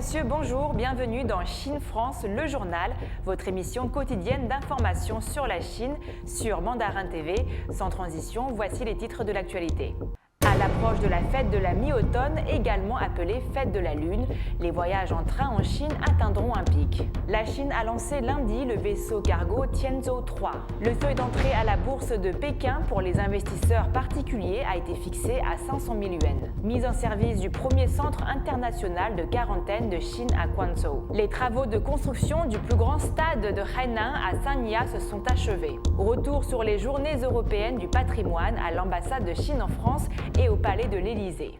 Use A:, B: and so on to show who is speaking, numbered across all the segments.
A: messieurs, bonjour, bienvenue dans Chine-France, le journal, votre émission quotidienne d'information sur la Chine, sur Mandarin TV. Sans transition, voici les titres de l'actualité. À l'approche de la fête de la mi-automne, également appelée fête de la Lune, les voyages en train en Chine atteindront un pic. La Chine a lancé lundi le vaisseau cargo Tianzhou 3. Le seuil d'entrée à la bourse de Pékin pour les investisseurs particuliers a été fixé à 500 000 yuans. Mise en service du premier centre international de quarantaine de Chine à Quanzhou. Les travaux de construction du plus grand stade de Hainan à Sanya se sont achevés. Retour sur les journées européennes du patrimoine à l'ambassade de Chine en France et au palais de l'Élysée.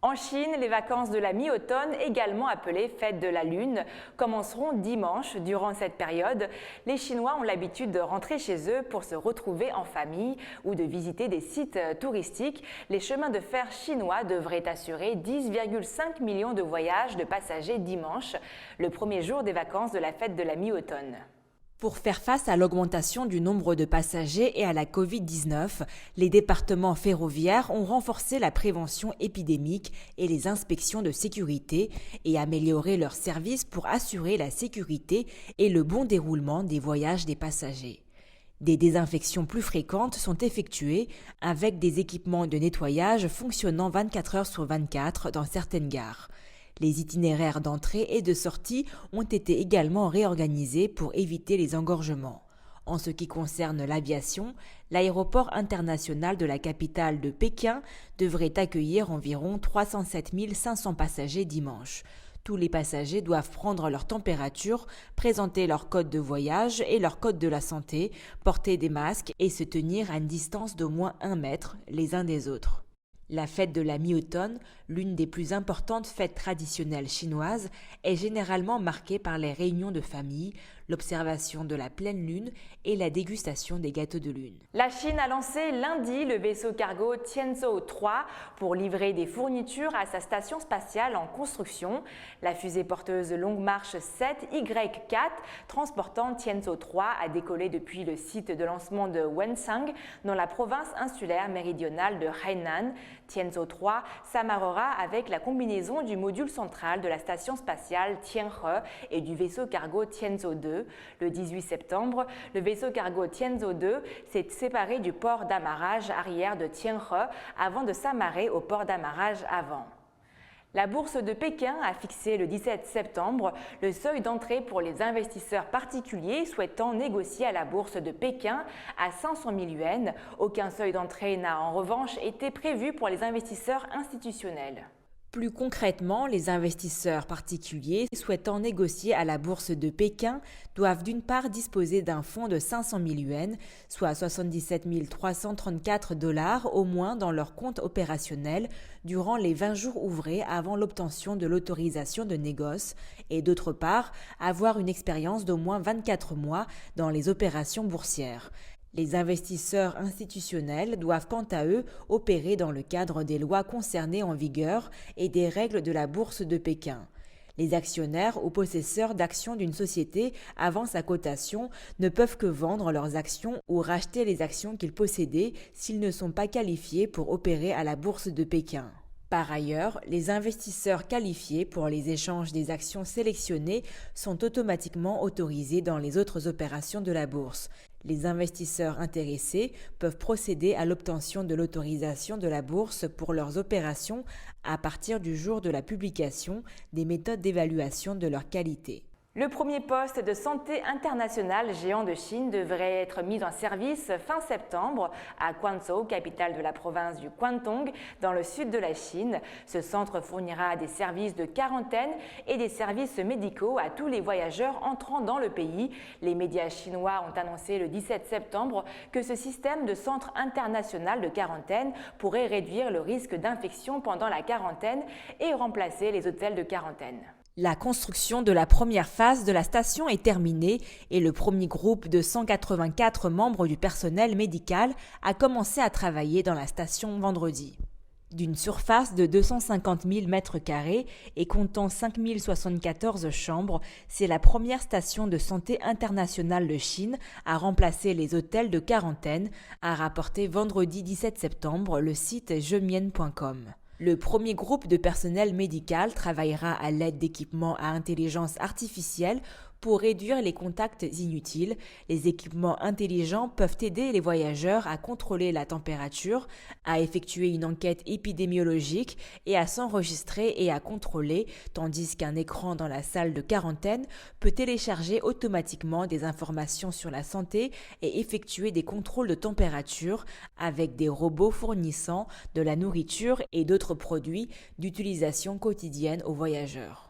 A: En Chine, les vacances de la mi-automne, également appelées fête de la Lune, commenceront dimanche. Durant cette période, les Chinois ont l'habitude de rentrer chez eux pour se retrouver en famille ou de visiter des sites touristiques. Les chemins de fer chinois devraient assurer 10,5 millions de voyages de passagers dimanche, le premier jour des vacances de la fête de la mi-automne. Pour faire face à l'augmentation du nombre de passagers et à la Covid-19, les départements ferroviaires ont renforcé la prévention épidémique et les inspections de sécurité et amélioré leurs services pour assurer la sécurité et le bon déroulement des voyages des passagers. Des désinfections plus fréquentes sont effectuées avec des équipements de nettoyage fonctionnant 24 heures sur 24 dans certaines gares. Les itinéraires d'entrée et de sortie ont été également réorganisés pour éviter les engorgements. En ce qui concerne l'aviation, l'aéroport international de la capitale de Pékin devrait accueillir environ 307 500 passagers dimanche. Tous les passagers doivent prendre leur température, présenter leur code de voyage et leur code de la santé, porter des masques et se tenir à une distance d'au moins 1 mètre les uns des autres. La fête de la mi-automne, l'une des plus importantes fêtes traditionnelles chinoises, est généralement marquée par les réunions de famille, l'observation de la pleine lune et la dégustation des gâteaux de lune. La Chine a lancé lundi le vaisseau cargo Tianzhou 3 pour livrer des fournitures à sa station spatiale en construction. La fusée porteuse Longue Marche 7Y4 transportant Tianzhou 3 a décollé depuis le site de lancement de Wensang dans la province insulaire méridionale de Hainan. Tianzhou 3 s'amarrera avec la combinaison du module central de la station spatiale Tianhe et du vaisseau cargo Tianzhou 2. Le 18 septembre, le vaisseau cargo Tianzhou 2 s'est séparé du port d'amarrage arrière de Tianhe avant de s'amarrer au port d'amarrage avant. La bourse de Pékin a fixé le 17 septembre le seuil d'entrée pour les investisseurs particuliers souhaitant négocier à la bourse de Pékin à 500 000 yuans. Aucun seuil d'entrée n'a en revanche été prévu pour les investisseurs institutionnels. Plus concrètement, les investisseurs particuliers souhaitant négocier à la bourse de Pékin doivent d'une part disposer d'un fonds de 500 000 yuans, soit 77 334 $ au moins dans leur compte opérationnel durant les 20 jours ouvrés avant l'obtention de l'autorisation de négoce et d'autre part avoir une expérience d'au moins 24 mois dans les opérations boursières. Les investisseurs institutionnels doivent quant à eux opérer dans le cadre des lois concernées en vigueur et des règles de la bourse de Pékin. Les actionnaires ou possesseurs d'actions d'une société avant sa cotation ne peuvent que vendre leurs actions ou racheter les actions qu'ils possédaient s'ils ne sont pas qualifiés pour opérer à la bourse de Pékin. Par ailleurs, les investisseurs qualifiés pour les échanges des actions sélectionnées sont automatiquement autorisés dans les autres opérations de la bourse. Les investisseurs intéressés peuvent procéder à l'obtention de l'autorisation de la bourse pour leurs opérations à partir du jour de la publication des méthodes d'évaluation de leur qualité. Le premier poste de santé international géant de Chine devrait être mis en service fin septembre à Quanzhou, capitale de la province du Guangdong, dans le sud de la Chine. Ce centre fournira des services de quarantaine et des services médicaux à tous les voyageurs entrant dans le pays. Les médias chinois ont annoncé le 17 septembre que ce système de centre international de quarantaine pourrait réduire le risque d'infection pendant la quarantaine et remplacer les hôtels de quarantaine. La construction de la première phase de la station est terminée et le premier groupe de 184 membres du personnel médical a commencé à travailler dans la station vendredi. D'une surface de 250 000 m² et comptant 5 074 chambres, c'est la première station de santé internationale de Chine à remplacer les hôtels de quarantaine, a rapporté vendredi 17 septembre le site Zhemian.com.
B: Le premier groupe de personnel médical travaillera à l'aide d'équipements à intelligence artificielle pour réduire les contacts inutiles. Les équipements intelligents peuvent aider les voyageurs à contrôler la température, à effectuer une enquête épidémiologique et à s'enregistrer et à contrôler, tandis qu'un écran dans la salle de quarantaine peut télécharger automatiquement des informations sur la santé et effectuer des contrôles de température avec des robots fournissant de la nourriture et d'autres produits d'utilisation quotidienne aux voyageurs.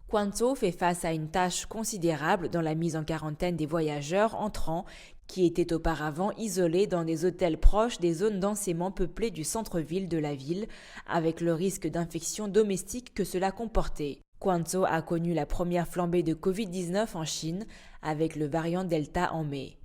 B: Quanzhou fait face à une tâche considérable dans la mise en quarantaine des voyageurs entrants qui étaient auparavant isolés dans des hôtels proches des zones densément peuplées du centre-ville de la ville, avec le risque d'infection domestique que cela comportait. Quanzhou a connu la première flambée de Covid-19 en Chine avec le variant Delta en mai.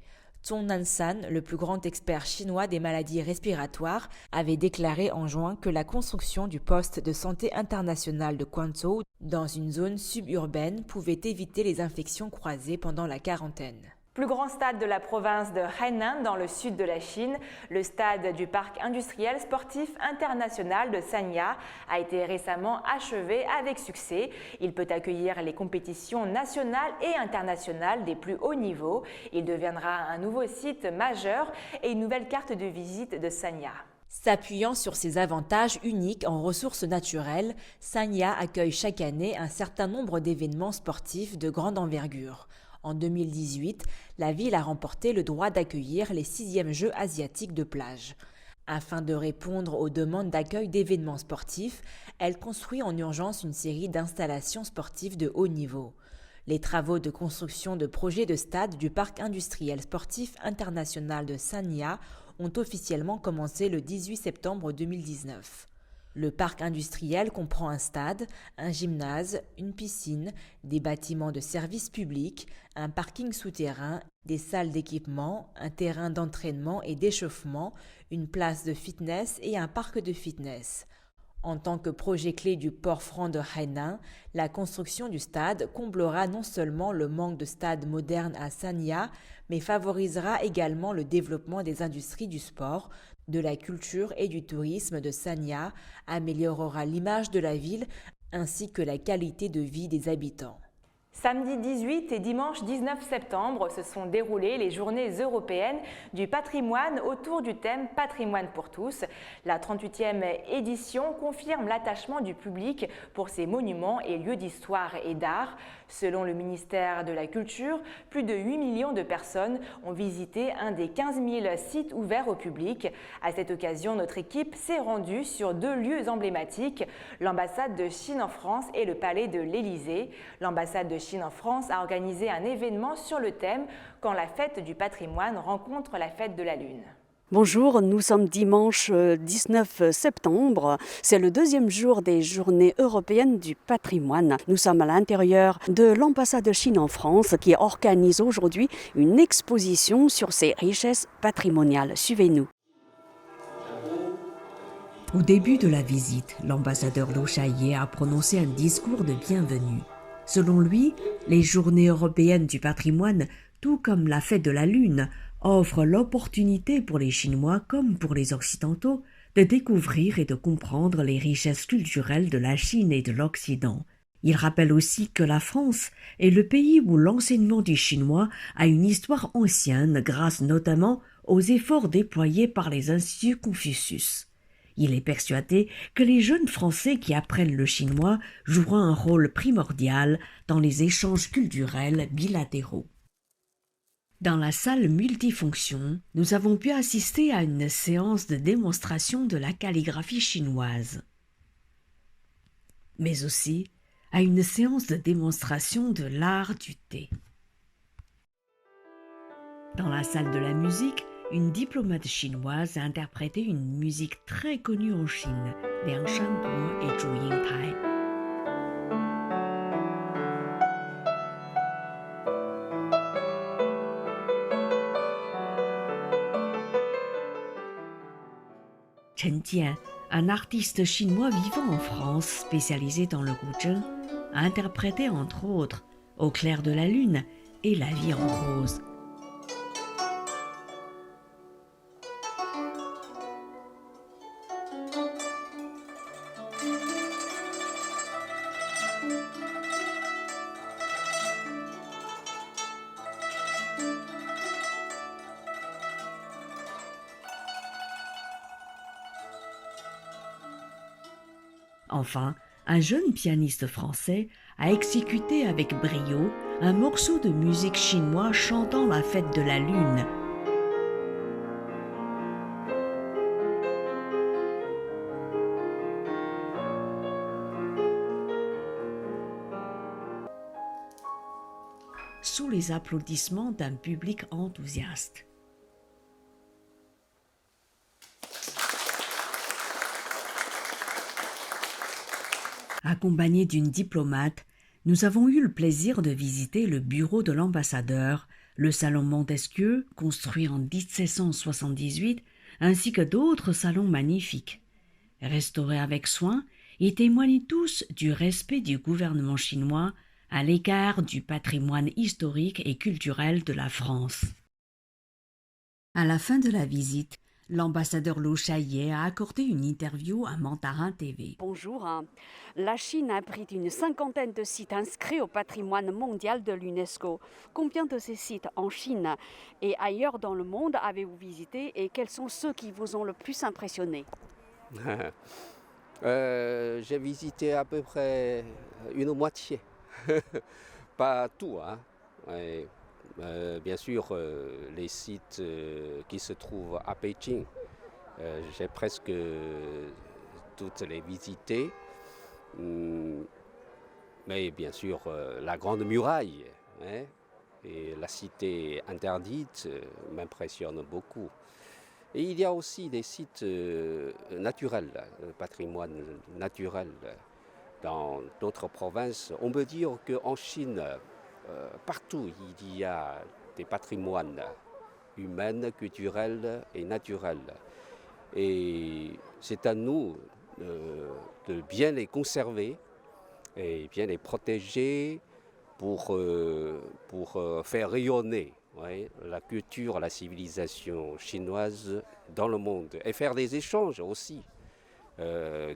B: Zhong Nanshan, le plus grand expert chinois des maladies respiratoires, avait déclaré en juin que la construction du poste de santé international de Quanzhou dans une zone suburbaine pouvait éviter les infections croisées pendant la quarantaine.
A: Plus grand stade de la province de Hainan dans le sud de la Chine, le stade du parc industriel sportif international de Sanya a été récemment achevé avec succès. Il peut accueillir les compétitions nationales et internationales des plus hauts niveaux. Il deviendra un nouveau site majeur et une nouvelle carte de visite de Sanya.
B: S'appuyant sur ses avantages uniques en ressources naturelles, Sanya accueille chaque année un certain nombre d'événements sportifs de grande envergure. En 2018, la ville a remporté le droit d'accueillir les 6e Jeux asiatiques de plage. Afin de répondre aux demandes d'accueil d'événements sportifs, elle construit en urgence une série d'installations sportives de haut niveau. Les travaux de construction de projets de stade du parc industriel sportif international de Sanya ont officiellement commencé le 18 septembre 2019. Le parc industriel comprend un stade, un gymnase, une piscine, des bâtiments de services publics, un parking souterrain, des salles d'équipement, un terrain d'entraînement et d'échauffement, une place de fitness et un parc de fitness. En tant que projet clé du port franc de Hainan, la construction du stade comblera non seulement le manque de stades modernes à Sanya, mais favorisera également le développement des industries du sport, de la culture et du tourisme de Sanya, améliorera l'image de la ville ainsi que la qualité de vie des habitants.
A: Samedi 18 et dimanche 19 septembre se sont déroulées les journées européennes du patrimoine autour du thème Patrimoine pour tous. La 38e édition confirme l'attachement du public pour ces monuments et lieux d'histoire et d'art. Selon le ministère de la Culture, plus de 8 millions de personnes ont visité un des 15 000 sites ouverts au public. À cette occasion, notre équipe s'est rendue sur 2 lieux emblématiques, l'ambassade de Chine en France et le palais de l'Élysée. L'ambassade de Chine en France a organisé un événement sur le thème « Quand la fête du patrimoine rencontre la fête de la Lune ».
C: Bonjour, nous sommes dimanche 19 septembre. C'est le 2e jour des Journées européennes du patrimoine. Nous sommes à l'intérieur de l'ambassade de Chine en France qui organise aujourd'hui une exposition sur ses richesses patrimoniales. Suivez-nous.
D: Au début de la visite, l'ambassadeur Liu Shaye a prononcé un discours de bienvenue. Selon lui, les Journées européennes du patrimoine, tout comme la fête de la Lune, offre l'opportunité pour les Chinois comme pour les Occidentaux de découvrir et de comprendre les richesses culturelles de la Chine et de l'Occident. Il rappelle aussi que la France est le pays où l'enseignement du chinois a une histoire ancienne grâce notamment aux efforts déployés par les instituts Confucius. Il est persuadé que les jeunes Français qui apprennent le chinois joueront un rôle primordial dans les échanges culturels bilatéraux. Dans la salle multifonction, nous avons pu assister à une séance de démonstration de la calligraphie chinoise, mais aussi à une séance de démonstration de l'art du thé. Dans la salle de la musique, une diplomate chinoise a interprété une musique très connue en Chine, Liang Shanbo et Zhu Yingtai. Chen Jian, un artiste chinois vivant en France, spécialisé dans le guzheng, a interprété entre autres Au clair de la lune et La vie en rose. Enfin, un jeune pianiste français a exécuté avec brio un morceau de musique chinois chantant la fête de la Lune. Sous les applaudissements d'un public enthousiaste. Accompagné d'une diplomate, nous avons eu le plaisir de visiter le bureau de l'ambassadeur, le salon Montesquieu, construit en 1778, ainsi que d'autres salons magnifiques. Restaurés avec soin, ils témoignent tous du respect du gouvernement chinois à l'égard du patrimoine historique et culturel de la France. À la fin de la visite, l'ambassadeur Lo Shaye a accordé une interview à Mandarin TV.
C: Bonjour. La Chine abrite une 50aine de sites inscrits au patrimoine mondial de l'UNESCO. Combien de ces sites en Chine et ailleurs dans le monde avez-vous visité et quels sont ceux qui vous ont le plus impressionné?
E: J'ai visité à peu près une moitié. Pas tout, hein. Ouais. Bien sûr, les sites qui se trouvent à Pékin, j'ai presque toutes les visitées. Mais bien sûr, la Grande Muraille, hein, et la cité interdite m'impressionnent beaucoup. Et il y a aussi des sites naturels, patrimoine naturel. Dans d'autres provinces, on peut dire qu'en Chine, partout il y a des patrimoines humains, culturels et naturels. Et c'est à nous de bien les conserver et bien les protéger pour faire rayonner, ouais, la culture, la civilisation chinoise dans le monde et faire des échanges aussi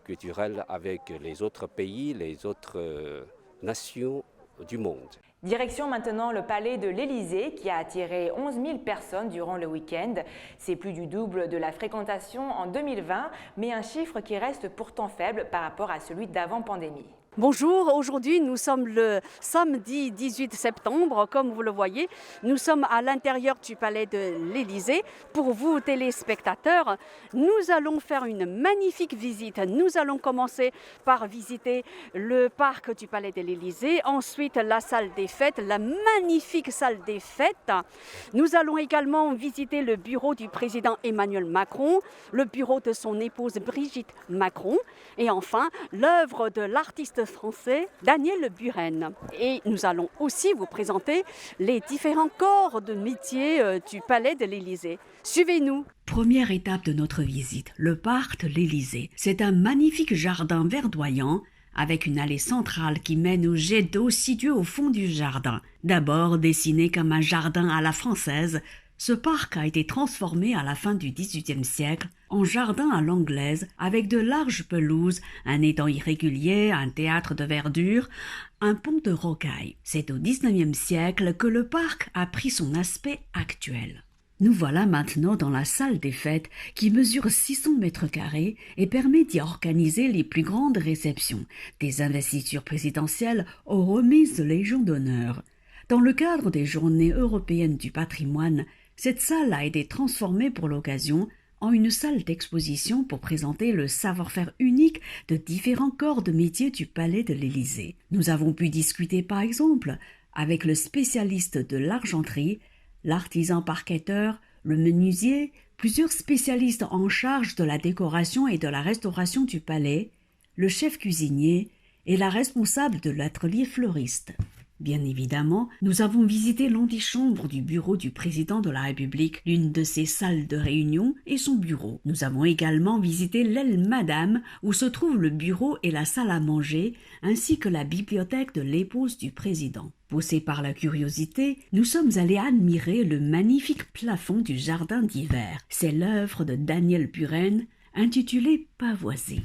E: culturels avec les autres pays, les autres nations du monde.
A: Direction maintenant le palais de l'Élysée qui a attiré 11 000 personnes durant le week-end. C'est plus du double de la fréquentation en 2020, mais un chiffre qui reste pourtant faible par rapport à celui d'avant-pandémie.
C: Bonjour, aujourd'hui nous sommes le samedi 18 septembre, comme vous le voyez, nous sommes à l'intérieur du palais de l'Élysée. Pour vous téléspectateurs, nous allons faire une magnifique visite. Nous allons commencer par visiter le parc du palais de l'Élysée, ensuite la salle des fêtes, la magnifique salle des fêtes. Nous allons également visiter le bureau du président Emmanuel Macron, le bureau de son épouse Brigitte Macron et enfin l'œuvre de l'artiste français Daniel Buren. Et nous allons aussi vous présenter les différents corps de métier du palais de l'Élysée. Suivez-nous.
D: Première étape de notre visite, le parc de l'Élysée. C'est un magnifique jardin verdoyant avec une allée centrale qui mène au jet d'eau situé au fond du jardin. D'abord dessiné comme un jardin à la française, ce parc a été transformé à la fin du XVIIIe siècle en jardin à l'anglaise avec de larges pelouses, un étang irrégulier, un théâtre de verdure, un pont de rocaille. C'est au XIXe siècle que le parc a pris son aspect actuel. Nous voilà maintenant dans la salle des fêtes qui mesure 600 mètres carrés et permet d'y organiser les plus grandes réceptions, des investitures présidentielles aux remises de Légion d'honneur. Dans le cadre des Journées européennes du patrimoine, cette salle a été transformée pour l'occasion en une salle d'exposition pour présenter le savoir-faire unique de différents corps de métier du palais de l'Élysée. Nous avons pu discuter par exemple avec le spécialiste de l'argenterie, l'artisan parquetteur, le menuisier, plusieurs spécialistes en charge de la décoration et de la restauration du palais, le chef cuisinier et la responsable de l'atelier fleuriste. Bien évidemment, nous avons visité l'antichambre du bureau du président de la République, l'une de ses salles de réunion et son bureau. Nous avons également visité l'aile Madame, où se trouvent le bureau et la salle à manger, ainsi que la bibliothèque de l'épouse du président. Poussés par la curiosité, nous sommes allés admirer le magnifique plafond du jardin d'hiver. C'est l'œuvre de Daniel Buren, intitulée Pavoisé.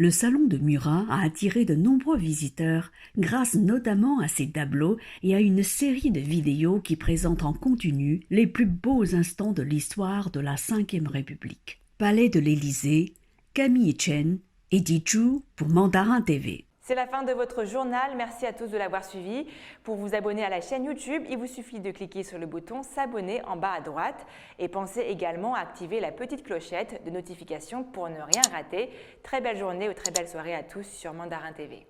D: Le salon de Murat a attiré de nombreux visiteurs grâce notamment à ses tableaux et à une série de vidéos qui présentent en continu les plus beaux instants de l'histoire de la Ve République. Palais de l'Élysée, Camille Chen, Edith Zhu pour Mandarin TV.
A: C'est la fin de votre journal. Merci à tous de l'avoir suivi. Pour vous abonner à la chaîne YouTube, il vous suffit de cliquer sur le bouton s'abonner en bas à droite. Et pensez également à activer la petite clochette de notification pour ne rien rater. Très belle journée ou très belle soirée à tous sur Mandarin TV.